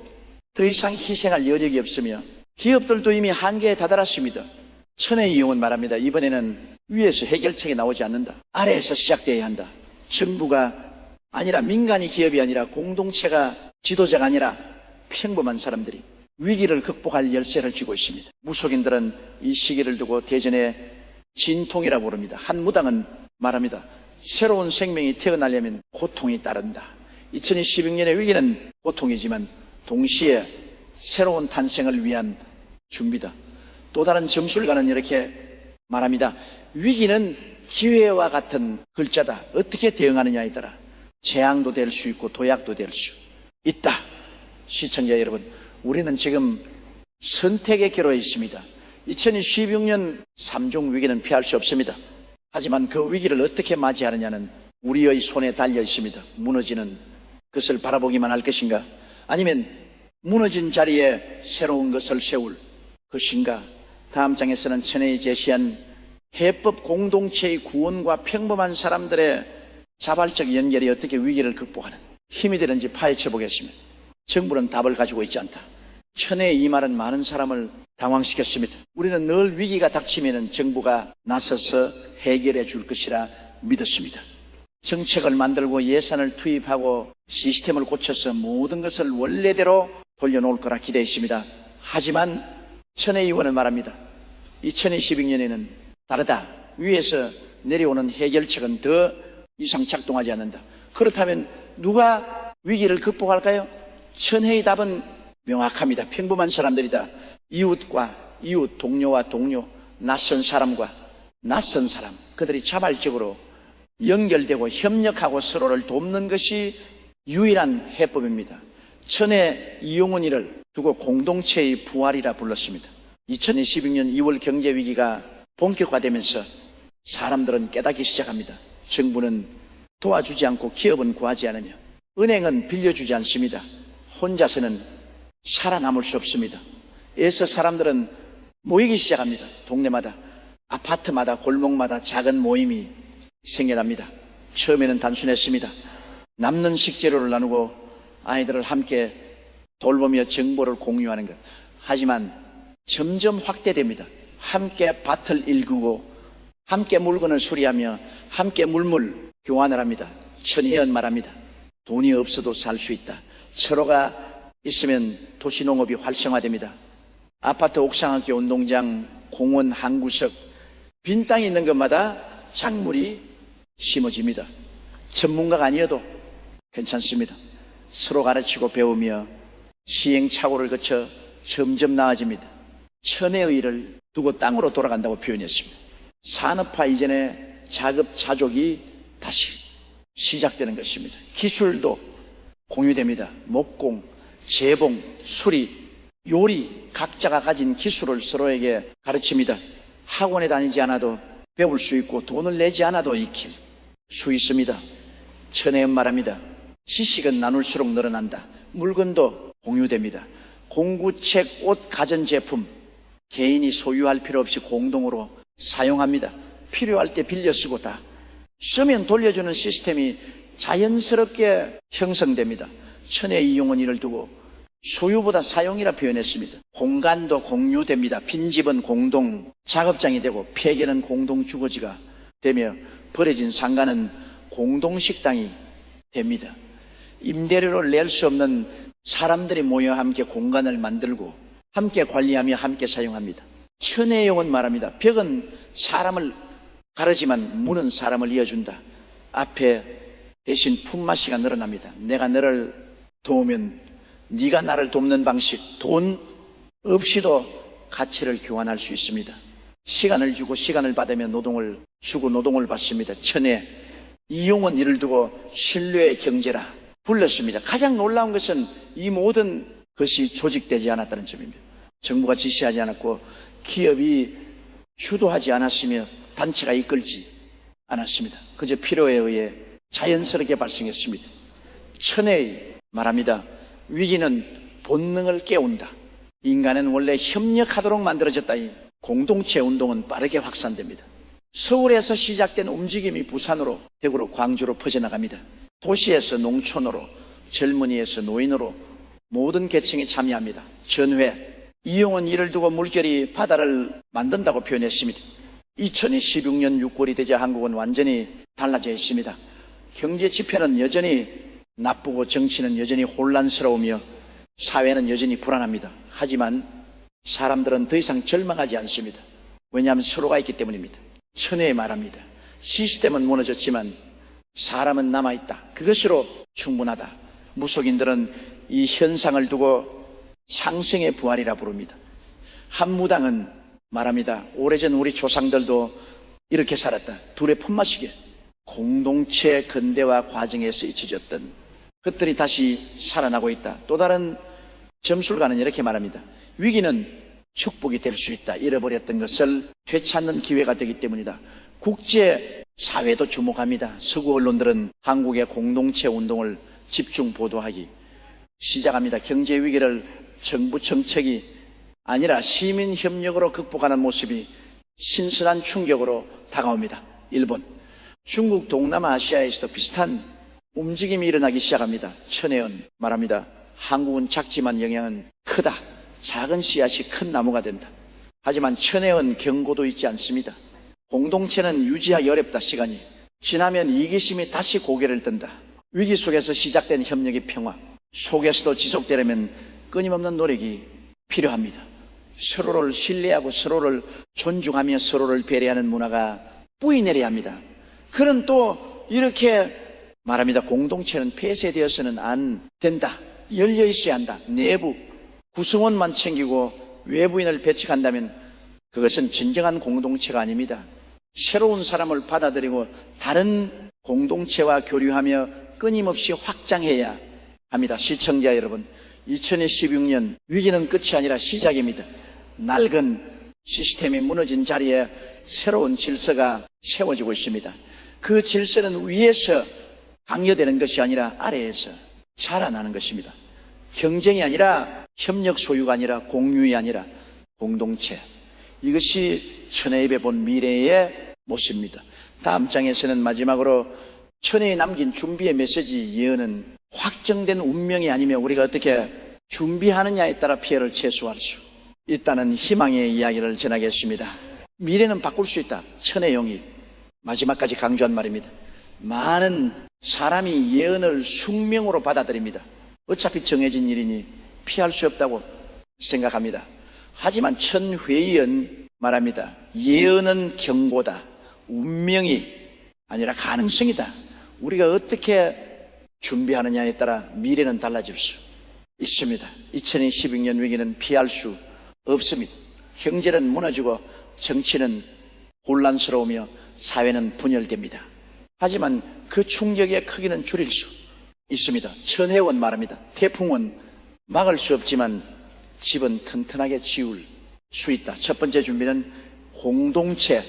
더 이상 희생할 여력이 없으며 기업들도 이미 한계에 다다랐습니다. 천혜의 이용은 말합니다. 이번에는 위에서 해결책이 나오지 않는다. 아래에서 시작되어야 한다. 정부가 아니라, 민간이 기업이 아니라, 공동체가 지도자가 아니라 평범한 사람들이 위기를 극복할 열쇠를 쥐고 있습니다. 무속인들은 이 시기를 두고 대전의 진통이라고 부릅니다. 한 무당은 말합니다. 새로운 생명이 태어나려면 고통이 따른다. 2026년의 위기는 고통이지만 동시에 새로운 탄생을 위한 준비다. 또 다른 점술가는 이렇게 말합니다. 위기는 기회와 같은 글자다. 어떻게 대응하느냐에 따라 재앙도 될 수 있고 도약도 될 수 있다. 시청자 여러분, 우리는 지금 선택의 기로에 있습니다. 2016년 3중 위기는 피할 수 없습니다. 하지만 그 위기를 어떻게 맞이하느냐는 우리의 손에 달려 있습니다. 무너지는 것을 바라보기만 할 것인가? 아니면 무너진 자리에 새로운 것을 세울 것인가? 다음 장에서는 천혜에 제시한 해법 공동체의 구원과 평범한 사람들의 자발적 연결이 어떻게 위기를 극복하는 힘이 되는지 파헤쳐 보겠습니다. 정부는 답을 가지고 있지 않다. 천혜의 이 말은 많은 사람을 당황시켰습니다. 우리는 늘 위기가 닥치면 정부가 나서서 해결해 줄 것이라 믿었습니다. 정책을 만들고 예산을 투입하고 시스템을 고쳐서 모든 것을 원래대로 돌려놓을 거라 기대했습니다. 하지만 천혜 의원은 말합니다. 2022년에는 다르다. 위에서 내려오는 해결책은 더 이상 작동하지 않는다. 그렇다면 누가 위기를 극복할까요? 천혜의 답은 명확합니다. 평범한 사람들이다. 이웃과 이웃, 동료와 동료, 낯선 사람과 낯선 사람, 그들이 자발적으로 연결되고 협력하고 서로를 돕는 것이 유일한 해법입니다. 천혜 이용은 이를 두고 공동체의 부활이라 불렀습니다. 2022년 2월 경제위기가 본격화되면서 사람들은 깨닫기 시작합니다. 정부는 도와주지 않고 기업은 구하지 않으며 은행은 빌려주지 않습니다. 혼자서는 살아남을 수 없습니다. 애써 사람들은 모이기 시작합니다. 동네마다, 아파트마다, 골목마다 작은 모임이 생겨납니다. 처음에는 단순했습니다. 남는 식재료를 나누고 아이들을 함께 돌보며 정보를 공유하는 것. 하지만 점점 확대됩니다. 함께 밭을 일구고 함께 물건을 수리하며 함께 물물 교환을 합니다. 천혜연 말합니다. 돈이 없어도 살 수 있다. 서로가 있으면 도시농업이 활성화됩니다. 아파트 옥상학교 운동장, 공원 한 구석, 빈 땅이 있는 것마다 작물이 심어집니다. 전문가가 아니어도 괜찮습니다. 서로 가르치고 배우며 시행착오를 거쳐 점점 나아집니다. 천혜의 일을 두고 땅으로 돌아간다고 표현했습니다. 산업화 이전의 자급자족이 다시 시작되는 것입니다. 기술도 공유됩니다. 목공, 재봉, 수리, 요리, 각자가 가진 기술을 서로에게 가르칩니다. 학원에 다니지 않아도 배울 수 있고 돈을 내지 않아도 익힐 수 있습니다. 천혜연 말합니다. 지식은 나눌수록 늘어난다. 물건도 공유됩니다. 공구책, 옷, 가전제품 개인이 소유할 필요 없이 공동으로 사용합니다. 필요할 때 빌려 쓰고 다 쓰면 돌려주는 시스템이 자연스럽게 형성됩니다. 천혜의 이용은 이를 두고 소유보다 사용이라 표현했습니다. 공간도 공유됩니다. 빈집은 공동 작업장이 되고 폐기는 공동 주거지가 되며 버려진 상가는 공동 식당이 됩니다. 임대료를 낼 수 없는 사람들이 모여 함께 공간을 만들고 함께 관리하며 함께 사용합니다. 천혜의 용은 말합니다. 벽은 사람을 가르지만 문은 사람을 이어준다. 앞에 대신 품맛이가 늘어납니다. 내가 너를 도우면 네가 나를 돕는 방식, 돈 없이도 가치를 교환할 수 있습니다. 시간을 주고 시간을 받으며 노동을 주고 노동을 받습니다. 천혜 이용은 이를 두고 신뢰의 경제라 불렀습니다. 가장 놀라운 것은 이 모든 것이 조직되지 않았다는 점입니다. 정부가 지시하지 않았고 기업이 주도하지 않았으며 단체가 이끌지 않았습니다. 그저 필요에 의해 자연스럽게 발생했습니다. 천혜의 말합니다. 위기는 본능을 깨운다. 인간은 원래 협력하도록 만들어졌다. 이 공동체 운동은 빠르게 확산됩니다. 서울에서 시작된 움직임이 부산으로, 대구로, 광주로 퍼져나갑니다. 도시에서 농촌으로, 젊은이에서 노인으로 모든 계층이 참여합니다. 전회, 이용은 이를 두고 물결이 바다를 만든다고 표현했습니다. 2016년 6월이 되자 한국은 완전히 달라져 있습니다. 경제 지표는 여전히 나쁘고 정치는 여전히 혼란스러우며 사회는 여전히 불안합니다. 하지만 사람들은 더 이상 절망하지 않습니다. 왜냐하면 서로가 있기 때문입니다. 천혜에 말합니다. 시스템은 무너졌지만 사람은 남아있다. 그것으로 충분하다. 무속인들은 이 현상을 두고 상생의 부활이라 부릅니다. 한 무당은 말합니다. 오래전 우리 조상들도 이렇게 살았다. 둘의 품맛이게 공동체 근대화 과정에서 잊혀졌던 것들이 다시 살아나고 있다. 또 다른 점술가는 이렇게 말합니다. 위기는 축복이 될 수 있다. 잃어버렸던 것을 되찾는 기회가 되기 때문이다. 국제사회도 주목합니다. 서구 언론들은 한국의 공동체 운동을 집중 보도하기 시작합니다. 경제 위기를 정부 정책이 아니라 시민 협력으로 극복하는 모습이 신선한 충격으로 다가옵니다. 일본, 중국, 동남아시아에서도 비슷한 움직임이 일어나기 시작합니다. 천혜연 말합니다. 한국은 작지만 영향은 크다. 작은 씨앗이 큰 나무가 된다. 하지만 천혜연 경고도 있지 않습니다. 공동체는 유지하기 어렵다. 시간이 지나면 이기심이 다시 고개를 든다. 위기 속에서 시작된 협력의 평화 속에서도 지속되려면 끊임없는 노력이 필요합니다. 서로를 신뢰하고 서로를 존중하며 서로를 배려하는 문화가 뿌이내려야 합니다. 그는 또 이렇게 말합니다. 공동체는 폐쇄되어서는 안 된다. 열려 있어야 한다. 내부 구성원만 챙기고 외부인을 배척한다면 그것은 진정한 공동체가 아닙니다. 새로운 사람을 받아들이고 다른 공동체와 교류하며 끊임없이 확장해야 합니다. 시청자 여러분, 2016년 위기는 끝이 아니라 시작입니다. 낡은 시스템이 무너진 자리에 새로운 질서가 세워지고 있습니다. 그 질서는 위에서 강요되는 것이 아니라 아래에서 자라나는 것입니다. 경쟁이 아니라 협력 소유가 아니라 공유이 아니라 공동체. 이것이 천혜입에 본 미래의 모습입니다. 다음 장에서는 마지막으로 천혜에 남긴 준비의 메시지 예언은 확정된 운명이 아니면 우리가 어떻게 준비하느냐에 따라 피해를 최소화할 수 있다는 희망의 이야기를 전하겠습니다. 미래는 바꿀 수 있다. 천혜용이 마지막까지 강조한 말입니다. 많은 사람이 예언을 숙명으로 받아들입니다. 어차피 정해진 일이니 피할 수 없다고 생각합니다. 하지만 천회의은 말합니다. 예언은 경고다. 운명이 아니라 가능성이다. 우리가 어떻게 준비하느냐에 따라 미래는 달라질 수 있습니다. 2016년 위기는 피할 수 없습니다. 경제는 무너지고 정치는 혼란스러우며 사회는 분열됩니다. 하지만 그 충격의 크기는 줄일 수 있습니다. 천혜원 말합니다. 태풍은 막을 수 없지만 집은 튼튼하게 지울 수 있다. 첫 번째 준비는 공동체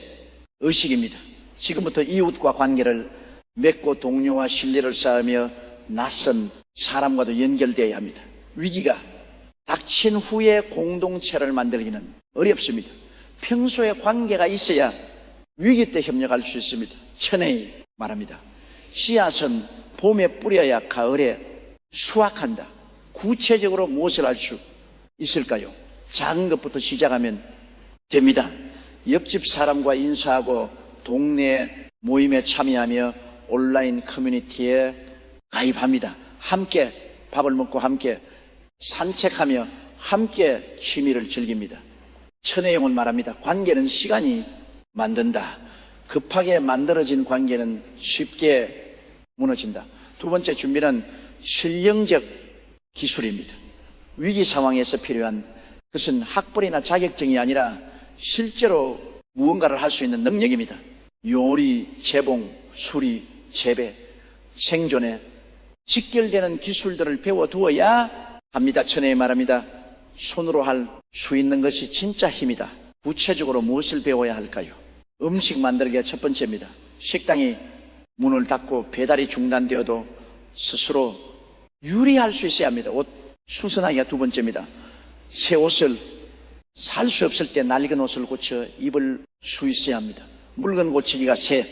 의식입니다. 지금부터 이웃과 관계를 맺고 동료와 신뢰를 쌓으며 낯선 사람과도 연결되어야 합니다. 위기가 닥친 후에 공동체를 만들기는 어렵습니다. 평소에 관계가 있어야 위기 때 협력할 수 있습니다. 천혜이 말합니다. 씨앗은 봄에 뿌려야 가을에 수확한다. 구체적으로 무엇을 할 수 있을까요? 작은 것부터 시작하면 됩니다. 옆집 사람과 인사하고 동네 모임에 참여하며 온라인 커뮤니티에 가입합니다. 함께 밥을 먹고 함께 산책하며 함께 취미를 즐깁니다. 천혜용은 말합니다. 관계는 시간이 만든다. 급하게 만들어진 관계는 쉽게 무너진다. 두 번째 준비는 실용적 기술입니다. 위기 상황에서 필요한 그것은 학벌이나 자격증이 아니라 실제로 무언가를 할 수 있는 능력입니다. 요리, 재봉, 수리, 재배, 생존에 직결되는 기술들을 배워두어야 합니다. 천혜에 말합니다. 손으로 할 수 있는 것이 진짜 힘이다. 구체적으로 무엇을 배워야 할까요? 음식 만들기가 첫 번째입니다. 식당이 문을 닫고 배달이 중단되어도 스스로 유리할 수 있어야 합니다. 옷 수선하기가 두 번째입니다. 새 옷을 살 수 없을 때 낡은 옷을 고쳐 입을 수 있어야 합니다. 물건 고치기가 세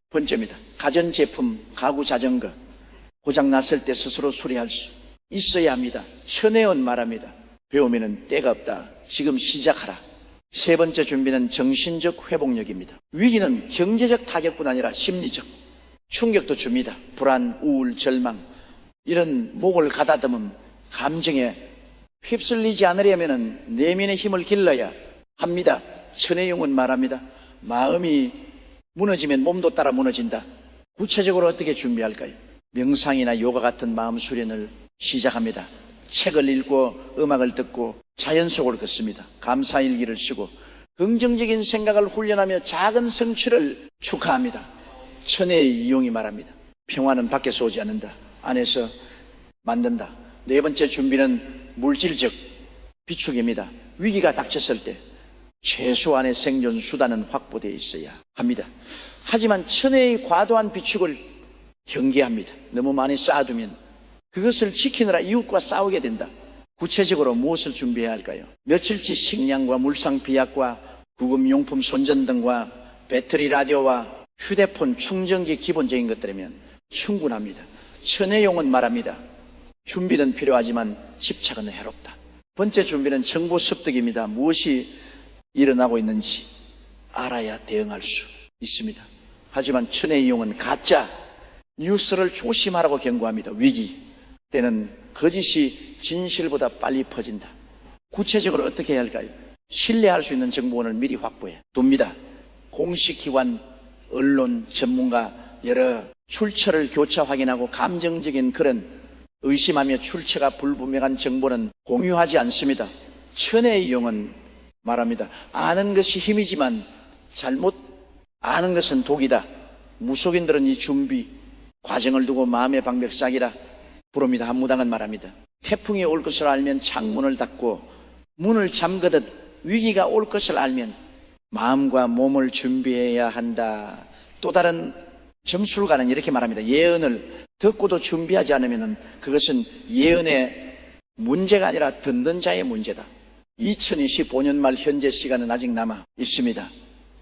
번째입니다. 가전제품, 가구 자전거 고장났을 때 스스로 수리할 수 있어야 합니다. 천혜원 말합니다. 배우면은 때가 없다. 지금 시작하라. 세 번째 준비는 정신적 회복력입니다. 위기는 경제적 타격뿐 아니라 심리적 충격도 줍니다. 불안, 우울, 절망 이런 목을 가다듬은 감정에 휩쓸리지 않으려면 내면의 힘을 길러야 합니다. 천혜용은 말합니다. 마음이 무너지면 몸도 따라 무너진다. 구체적으로 어떻게 준비할까요? 명상이나 요가 같은 마음 수련을 시작합니다. 책을 읽고 음악을 듣고 자연 속을 걷습니다. 감사일기를 쓰고 긍정적인 생각을 훈련하며 작은 성취를 축하합니다. 천혜의 이용이 말합니다. 평화는 밖에서 오지 않는다. 안에서 만든다. 네 번째 준비는 물질적 비축입니다. 위기가 닥쳤을 때 최소한의 생존 수단은 확보되어 있어야 합니다. 하지만 천혜의 과도한 비축을 경계합니다. 너무 많이 쌓아두면 그것을 지키느라 이웃과 싸우게 된다. 구체적으로 무엇을 준비해야 할까요? 며칠치 식량과 물상 비약과 구급용품 손전등과 배터리 라디오와 휴대폰 충전기 기본적인 것들이면 충분합니다. 천혜용은 말합니다. 준비는 필요하지만 집착은 해롭다. 번째 준비는 정보 습득입니다. 무엇이 일어나고 있는지 알아야 대응할 수 있습니다. 하지만 천혜용은 가짜 뉴스를 조심하라고 경고합니다. 위기 때는 거짓이 진실보다 빨리 퍼진다. 구체적으로 어떻게 해야 할까요? 신뢰할 수 있는 정보원을 미리 확보해 둡니다. 공식 기관, 언론, 전문가 여러 출처를 교차 확인하고 감정적인 그런 의심하며 출처가 불분명한 정보는 공유하지 않습니다. 천혜의 용은 말합니다. 아는 것이 힘이지만 잘못 아는 것은 독이다. 무속인들은 이 준비 과정을 두고 마음의 방벽 쌓기라 부릅니다. 한무당은 말합니다. 태풍이 올 것을 알면 창문을 닫고 문을 잠그듯 위기가 올 것을 알면 마음과 몸을 준비해야 한다. 또 다른 점술가는 이렇게 말합니다. 예언을 듣고도 준비하지 않으면 그것은 예언의 문제가 아니라 듣는 자의 문제다. 2025년 말 현재 시간은 아직 남아 있습니다.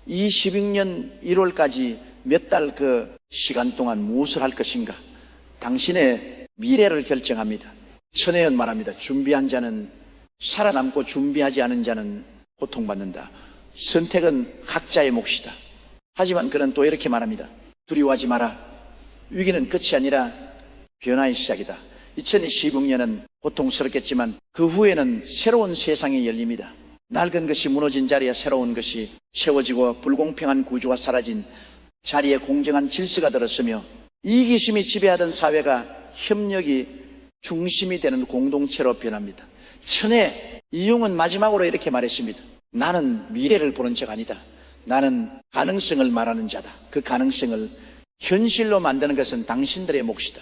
26년 1월까지 몇 달 그 시간 동안 무엇을 할 것인가? 당신의 미래를 결정합니다. 천혜연 말합니다. 준비한 자는 살아남고 준비하지 않은 자는 고통받는다. 선택은 각자의 몫이다. 하지만 그는 또 이렇게 말합니다. 두려워하지 마라. 위기는 끝이 아니라 변화의 시작이다. 2026년은 고통스럽겠지만 그 후에는 새로운 세상이 열립니다. 낡은 것이 무너진 자리에 새로운 것이 세워지고 불공평한 구조가 사라진 자리에 공정한 질서가 들었으며 이기심이 지배하던 사회가 협력이 중심이 되는 공동체로 변합니다. 천혜 이용은 마지막으로 이렇게 말했습니다. 나는 미래를 보는 자가 아니다. 나는 가능성을 말하는 자다. 그 가능성을 현실로 만드는 것은 당신들의 몫이다.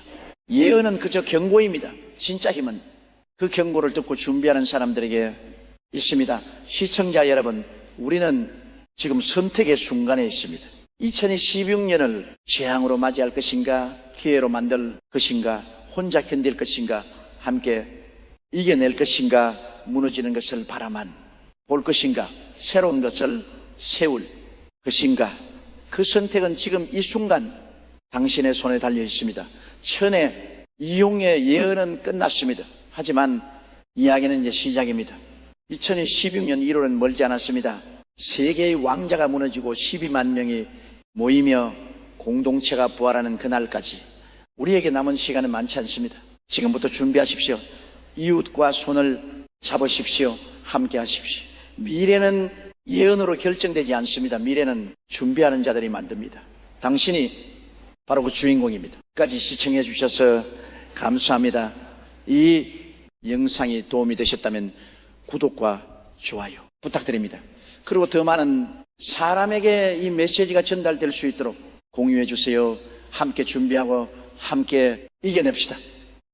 예언은 그저 경고입니다. 진짜 힘은 그 경고를 듣고 준비하는 사람들에게 있습니다. 시청자 여러분, 우리는 지금 선택의 순간에 있습니다. 2016년을 재앙으로 맞이할 것인가, 기회로 만들 것인가, 혼자 견딜 것인가, 함께 이겨낼 것인가, 무너지는 것을 바라만 볼 것인가, 새로운 것을 세울 것인가. 그 선택은 지금 이 순간 당신의 손에 달려 있습니다. 천혜 이용의 예언은 끝났습니다. 하지만 이야기는 이제 시작입니다. 2016년 1월은 멀지 않았습니다. 세계의 왕자가 무너지고 12만 명이 모이며 공동체가 부활하는 그날까지 우리에게 남은 시간은 많지 않습니다. 지금부터 준비하십시오. 이웃과 손을 잡으십시오. 함께 하십시오. 미래는 예언으로 결정되지 않습니다. 미래는 준비하는 자들이 만듭니다. 당신이 바로 그 주인공입니다. 끝까지 시청해 주셔서 감사합니다. 이 영상이 도움이 되셨다면 구독과 좋아요 부탁드립니다. 그리고 더 많은 사람에게 이 메시지가 전달될 수 있도록 공유해 주세요. 함께 준비하고 함께 이겨냅시다.